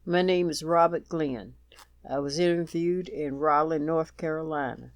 My name is Robert Glenn. I was interviewed in Raleigh, North Carolina.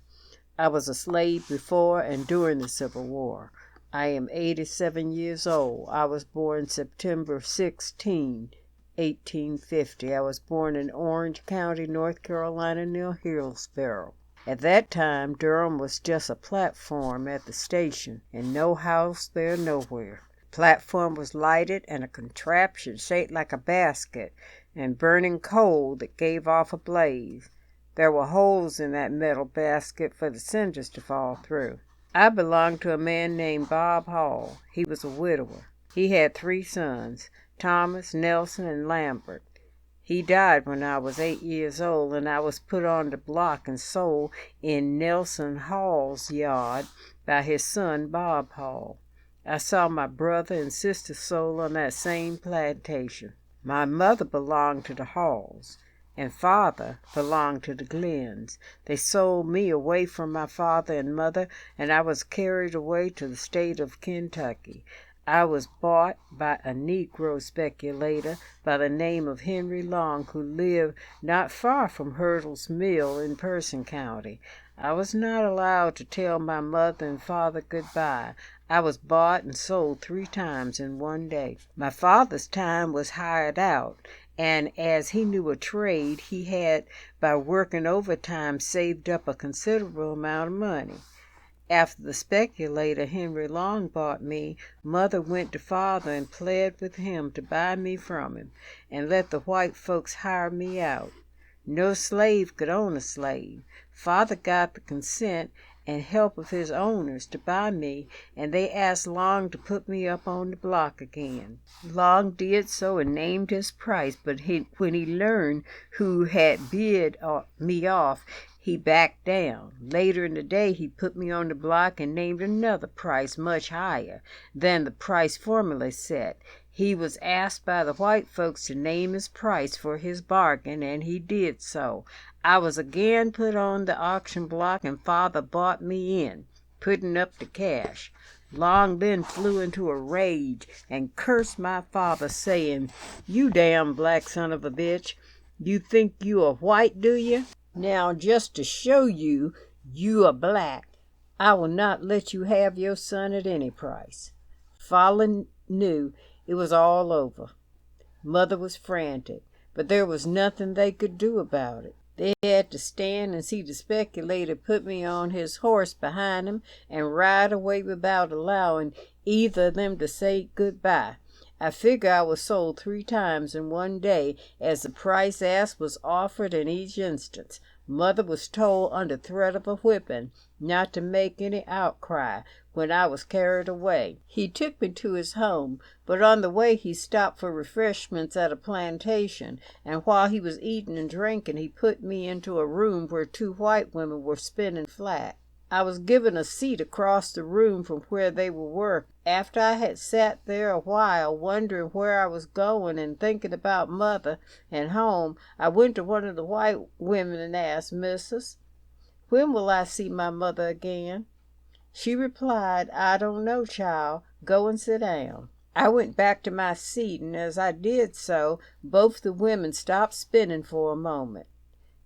I was a slave before and during the Civil War. I am 87 years old. I was born September 16, 1850. I was born in Orange County, North Carolina, near Hillsborough. At that time, Durham was just a platform at the station, and no house there nowhere. The platform was lighted and a contraption shaped like a basket, and burning coal that gave off a blaze. There were holes in that metal basket for the cinders to fall through. I belonged to a man named Bob Hall. He was a widower. He had 3 sons, Thomas, Nelson, and Lambert. He died when I was 8 years old, and I was put on the block and sold in Nelson Hall's yard by his son Bob Hall. I saw my brother and sister sold on that same plantation. My mother belonged to the Halls, and father belonged to the Glenns. They sold me away from my father and mother, and I was carried away to the state of Kentucky. I was bought by a Negro speculator by the name of Henry Long, who lived not far from Hurdle's Mill in Person County. I was not allowed to tell my mother and father goodbye. I was bought and sold 3 times in one day. My father's time was hired out, and as he knew a trade, he had, by working overtime, saved up a considerable amount of money. After the speculator Henry Long bought me, Mother went to Father and pled with him to buy me from him, and let the white folks hire me out. No slave could own a slave. Father got the consent and help of his owners to buy me, and they asked Long to put me up on the block again. Long did so and named his price, but when he learned who had bid me off, he backed down. Later in the day, he put me on the block and named another price much higher than the price formerly set. He was asked by the white folks to name his price for his bargain, and he did so. I was again put on the auction block, and Father bought me in, putting up the cash. Long then flew into a rage and cursed my father, saying, "You damn black son of a bitch, you think you are white, do you? Now, just to show you are black, I will not let you have your son at any price." Father knew it was all over. Mother was frantic, but there was nothing they could do about it. They had to stand and see the speculator put me on his horse behind him and ride away without allowing either of them to say goodbye. I figure I was sold 3 times in one day, as the price asked was offered in each instance. Mother was told under threat of a whipping not to make any outcry when I was carried away. He took me to his home, but on the way he stopped for refreshments at a plantation, and while he was eating and drinking, he put me into a room where 2 white women were spinning flax. I was given a seat across the room from where they were working. After I had sat there a while, wondering where I was going and thinking about Mother and home, I went to one of the white women and asked, "Missus, when will I see my mother again?" She replied, "I don't know, child. Go and sit down." I went back to my seat, and as I did so, both the women stopped spinning for a moment,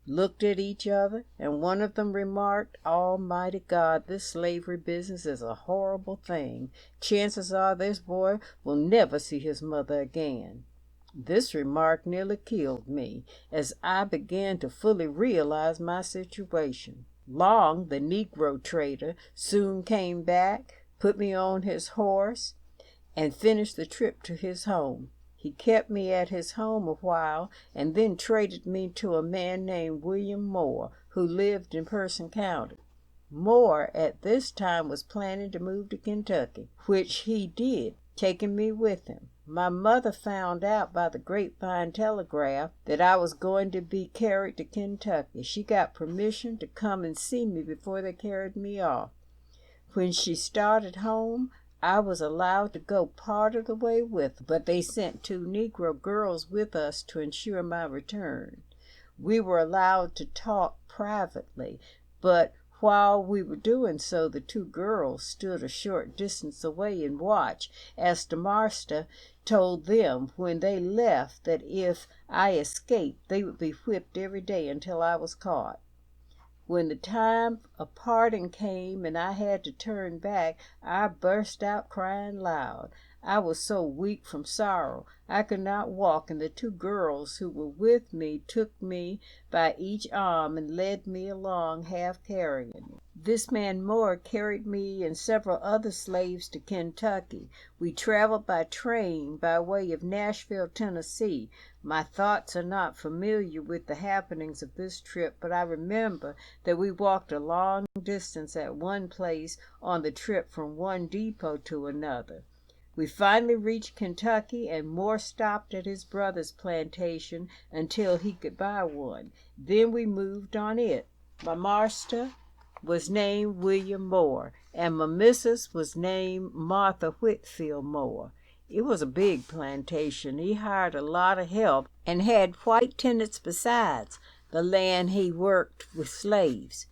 looked at each other, and one of them remarked, "Almighty God, this slavery business is a horrible thing. Chances are this boy will never see his mother again." This remark nearly killed me, as I began to fully realize my situation. Long, the Negro trader, soon came back, put me on his horse, and finished the trip to his home. He kept me at his home a while, and then traded me to a man named William Moore, who lived in Person County. Moore at this time was planning to move to Kentucky, which he did, taking me with him. My mother found out by the grapevine telegraph that I was going to be carried to Kentucky. She got permission to come and see me before they carried me off. When she started home, I was allowed to go part of the way with her, but they sent 2 Negro girls with us to ensure my return. We were allowed to talk privately, but While we were doing so, the two girls stood a short distance away and watched, as the master told them when they left that if I escaped, they would be whipped every day until I was caught. When the time of parting came and I had to turn back, I burst out crying loud. I was so weak from sorrow I could not walk, and the two girls who were with me took me by each arm and led me along, half carrying me. This man Moore carried me and several other slaves to Kentucky. We traveled by train by way of Nashville, Tennessee. My thoughts are not familiar with the happenings of this trip, but I remember that we walked a long distance at one place on the trip from one depot to another. We finally reached Kentucky, and Moore stopped at his brother's plantation until he could buy one. Then we moved on it. My master was named William Moore, and my missus was named Martha Whitfield Moore. It was a big plantation. He hired a lot of help and had white tenants besides the land he worked with slaves.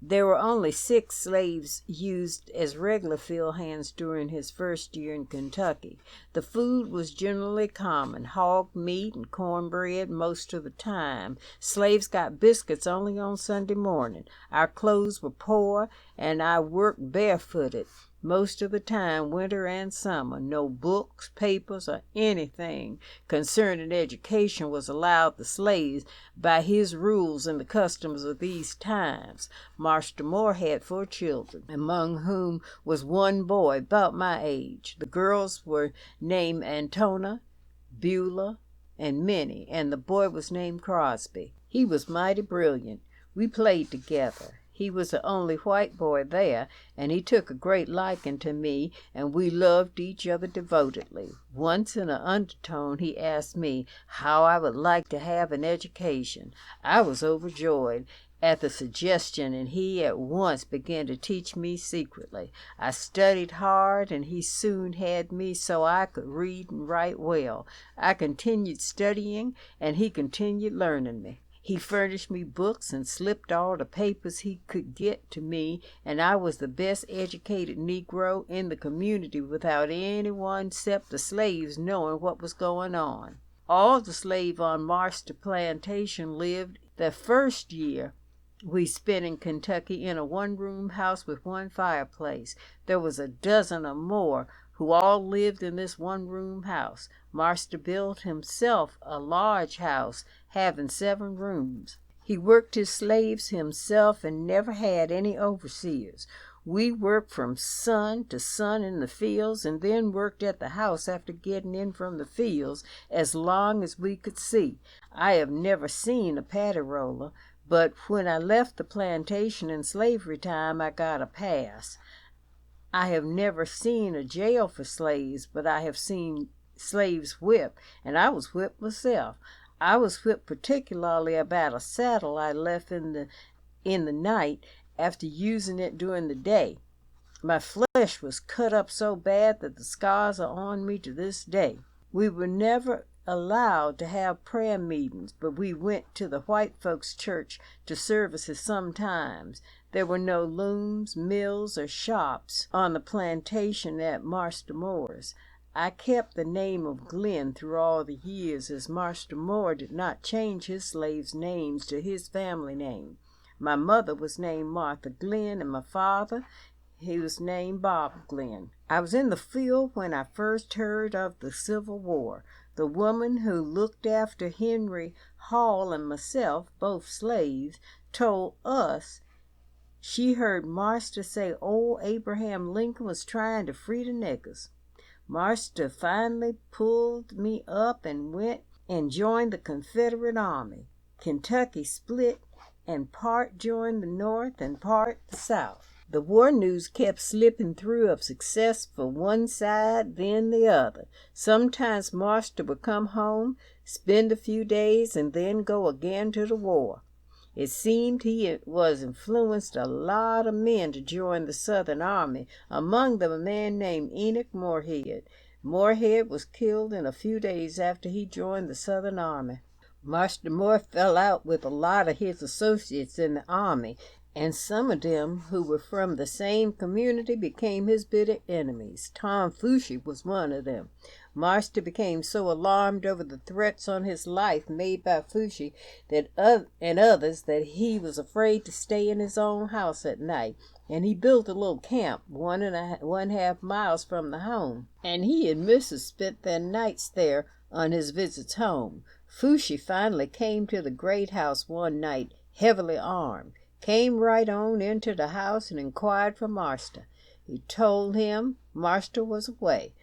There were only 6 slaves used as regular field hands during his first year in Kentucky. The food was generally common, hog meat and cornbread most of the time. Slaves got biscuits only on Sunday morning. Our clothes were poor, and I worked barefooted most of the time, winter and summer. No books, papers, or anything concerning education was allowed the slaves by his rules and the customs of these times. Master Moore had 4 children, among whom was one boy about my age. The girls were named Antona, Beulah, and Minnie, and the boy was named Crosby. He was mighty brilliant. We played together. He was the only white boy there, and he took a great liking to me, and we loved each other devotedly. Once in an undertone he asked me how I would like to have an education. I was overjoyed at the suggestion, and he at once began to teach me secretly. I studied hard, and he soon had me so I could read and write well. I continued studying, and he continued learning me. He furnished me books and slipped all the papers he could get to me, and I was the best educated Negro in the community without anyone except the slaves knowing what was going on. All the slaves on Marster Plantation lived the first year we spent in Kentucky in a one-room house with one fireplace. There was a dozen or more who all lived in this one-room house. Marster built himself a large house, having 7 rooms. He worked his slaves himself and never had any overseers. We worked from sun to sun in the fields, and then worked at the house after getting in from the fields as long as we could see. I have never seen a patty roller, but when I left the plantation in slavery time, I got a pass. I have never seen a jail for slaves, but I have seen slaves whipped, and I was whipped myself. I was whipped particularly about a saddle I left in the night after using it during the day. My flesh was cut up so bad that the scars are on me to this day. We were never allowed to have prayer meetings, but we went to the white folks' church to services sometimes. There were no looms, mills, or shops on the plantation at Marster Moore's. I kept the name of Glenn through all the years, as Marster Moore did not change his slaves' names to his family name. My mother was named Martha Glenn, and my father, he was named Bob Glenn. I was in the field when I first heard of the Civil War. The woman who looked after Henry Hall and myself, both slaves, told us she heard Marster say old Abraham Lincoln was trying to free the niggers. Marster finally pulled me up and went and joined the Confederate Army. Kentucky split, and part joined the North and part the South. The war news kept slipping through of success for one side, then the other. Sometimes Marster would come home, spend a few days, and then go again to the war. It seemed he was influenced a lot of men to join the Southern Army, among them a man named Enoch Moorhead. Moorhead was killed in a few days after he joined the Southern Army. Marster Moore fell out with a lot of his associates in the Army, and some of them who were from the same community became his bitter enemies. Tom Foushee was one of them. Marston became so alarmed over the threats on his life made by Foushee and others that he was afraid to stay in his own house at night, and he built a little camp 1.5 miles from the home, and he and Mrs. spent their nights there on his visits home. Foushee finally came to the great house one night, heavily armed, came right on into the house and inquired for Marston. He told him Marston was away.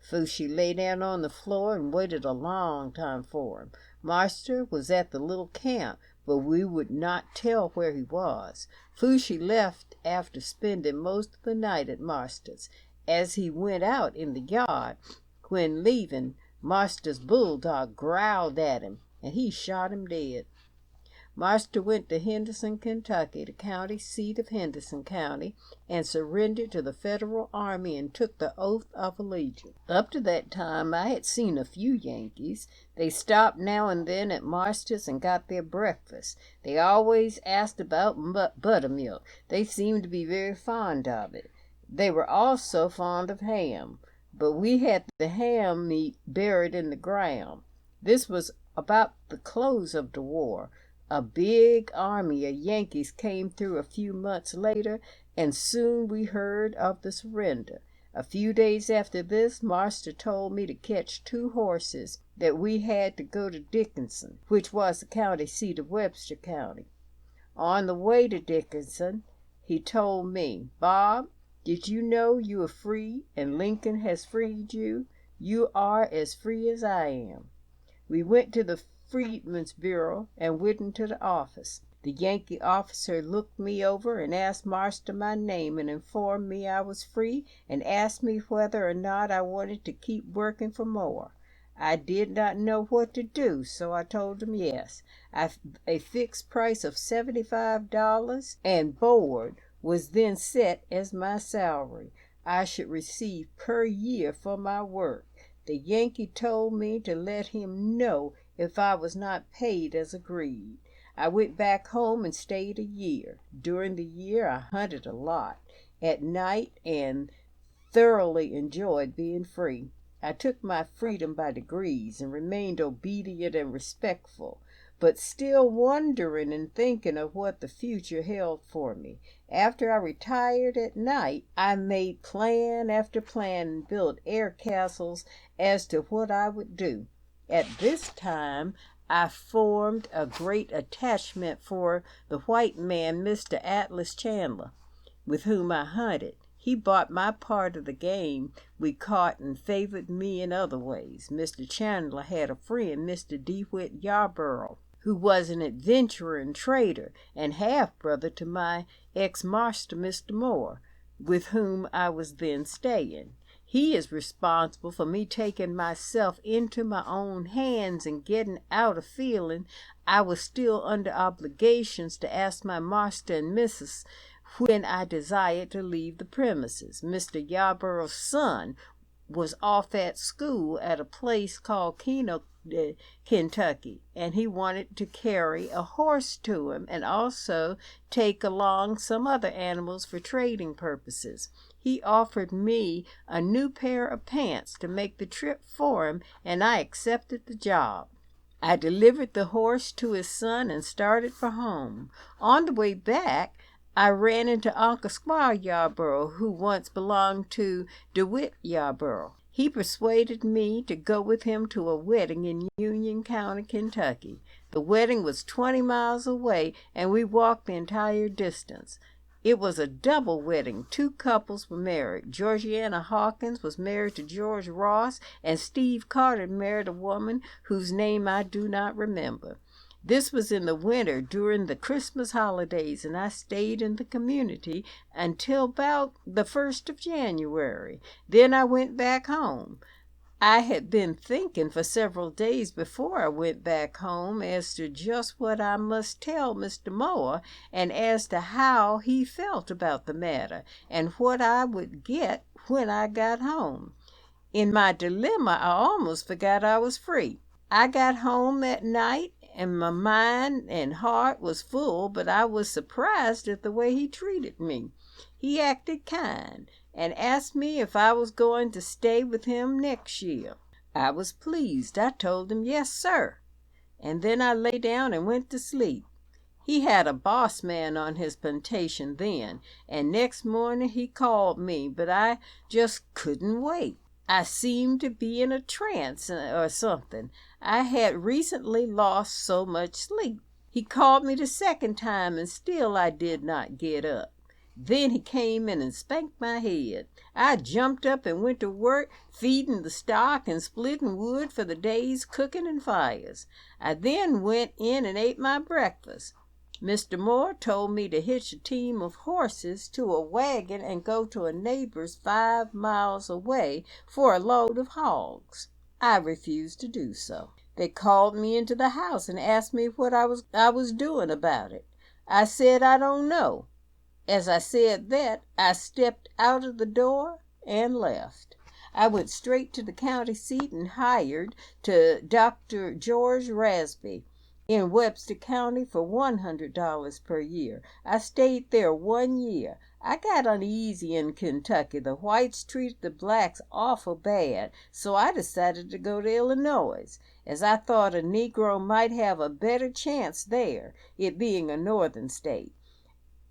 Foushee lay down on the floor and waited a long time for him. Marston was at the little camp, but we would not tell where he was. Foushee left after spending most of the night at Marston's. As he went out in the yard, when leaving, Marston's bulldog growled at him, and he shot him dead. Marston went to Henderson, Kentucky, the county seat of Henderson County, and surrendered to the Federal Army and took the oath of allegiance. Up to that time, I had seen a few Yankees. They stopped now and then at Marston's and got their breakfast. They always asked about buttermilk. They seemed to be very fond of it. They were also fond of ham, but we had the ham meat buried in the ground. This was about the close of the war. A big army of Yankees came through a few months later, and soon we heard of the surrender. A few days after this, Marston told me to catch 2 horses, that we had to go to Dickinson, which was the county seat of Webster County. On the way to Dickinson, he told me, "Bob, did you know you are free, and Lincoln has freed you? You are as free as I am." We went to the Freedmen's Bureau and went into the office. The Yankee officer looked me over and asked Marston my name and informed me I was free and asked me whether or not I wanted to keep working for more. I did not know what to do, so I told him yes. A fixed price of $75 and board was then set as my salary. I should receive per year for my work. The Yankee told me to let him know if I was not paid as agreed. I went back home and stayed a year. During the year, I hunted a lot at night and thoroughly enjoyed being free. I took my freedom by degrees and remained obedient and respectful, but still wondering and thinking of what the future held for me. After I retired at night, I made plan after plan and built air castles as to what I would do. At this time, I formed a great attachment for the white man, Mr. Atlas Chandler, with whom I hunted. He bought my part of the game we caught and favored me in other ways. Mr. Chandler had a friend, Mr. DeWitt Yarborough, who was an adventurer and trader, and half-brother to my ex-master, Mr. Moore, with whom I was then staying. He is responsible for me taking myself into my own hands and getting out of feeling I was still under obligations to ask my master and missus when I desired to leave the premises. Mr. Yarborough's son was off at school at a place called Keno, Kentucky, and he wanted to carry a horse to him and also take along some other animals for trading purposes. He offered me a new pair of pants to make the trip for him, and I accepted the job. I delivered the horse to his son and started for home. On the way back, I ran into Uncle Squire Yarborough, who once belonged to DeWitt Yarborough. He persuaded me to go with him to a wedding in Union County, Kentucky. The wedding was 20 miles away, and we walked the entire distance. It was a double wedding. 2 couples were married. Georgiana Hawkins was married to George Ross, and Steve Carter married a woman whose name I do not remember. This was in the winter during the Christmas holidays, and I stayed in the community until about the 1st of January. Then I went back home. I had been thinking for several days before I went back home as to just what I must tell Mr. Moore and as to how he felt about the matter and what I would get when I got home. In my dilemma, I almost forgot I was free. I got home that night and my mind and heart was full, but I was surprised at the way he treated me. He acted kind and asked me if I was going to stay with him next year. I was pleased. I told him, yes, sir. And then I lay down and went to sleep. He had a boss man on his plantation then, and next morning he called me, but I just couldn't wait. I seemed to be in a trance or something. I had recently lost so much sleep. He called me the second time, and still I did not get up. Then he came in and spanked my head. I jumped up and went to work, feeding the stock and splitting wood for the day's cooking and fires. I then went in and ate my breakfast. Mr. Moore told me to hitch a team of horses to a wagon and go to a neighbor's 5 miles away for a load of hogs. I refused to do so. They called me into the house and asked me what I was doing about it. I said I don't know. As I said that, I stepped out of the door and left. I went straight to the county seat and hired to Dr. George Rasby in Webster County for $100 per year. I stayed there 1 year. I got uneasy in Kentucky. The whites treated the blacks awful bad, so I decided to go to Illinois, as I thought a Negro might have a better chance there, it being a northern state.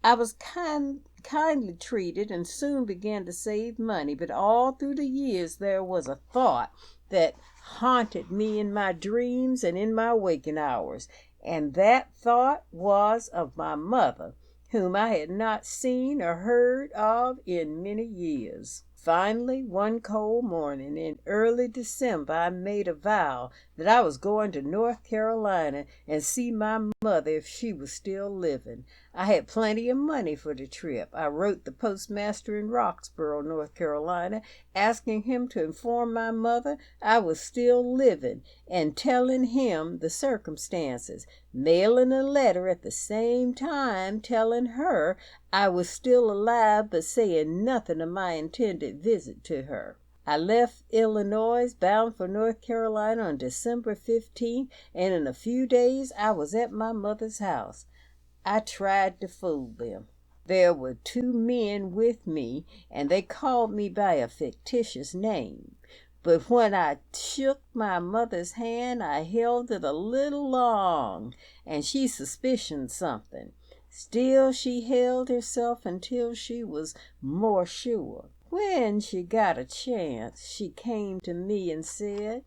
I was kindly treated and soon began to save money, but all through the years there was a thought that haunted me in my dreams and in my waking hours, and that thought was of my mother, whom I had not seen or heard of in many years. Finally, one cold morning in early December, I made a vow that I was going to North Carolina and see my mother if she was still living. I had plenty of money for the trip. I wrote the postmaster in Roxboro, North Carolina, asking him to inform my mother I was still living and telling him the circumstances, mailing a letter at the same time telling her I was still alive but saying nothing of my intended visit to her. I left Illinois bound for North Carolina on December 15th, and in a few days I was at my mother's house. I tried to fool them. There were 2 men with me, and they called me by a fictitious name. But when I shook my mother's hand, I held it a little long, and she suspicioned something. Still she held herself until she was more sure. When she got a chance, she came to me and said,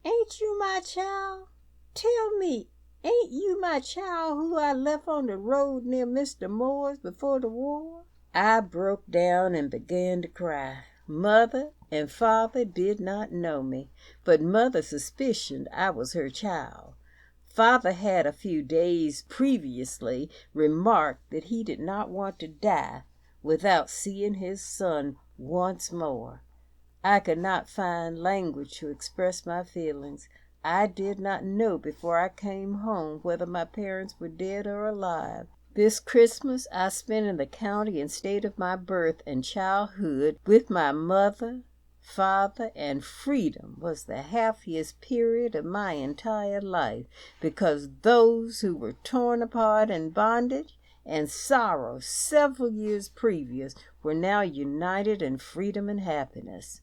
"Ain't you my child? Tell me, ain't you my child who I left on the road near Mr. Moore's before the war?" I broke down and began to cry. Mother and father did not know me, but mother suspicioned I was her child. Father had a few days previously remarked that he did not want to die without seeing his son once more. I could not find language to express my feelings. I did not know before I came home whether my parents were dead or alive. This Christmas I spent in the county and state of my birth and childhood with my mother, father, and freedom was the happiest period of my entire life, because those who were torn apart in bondage and sorrow several years previous were now united in freedom and happiness.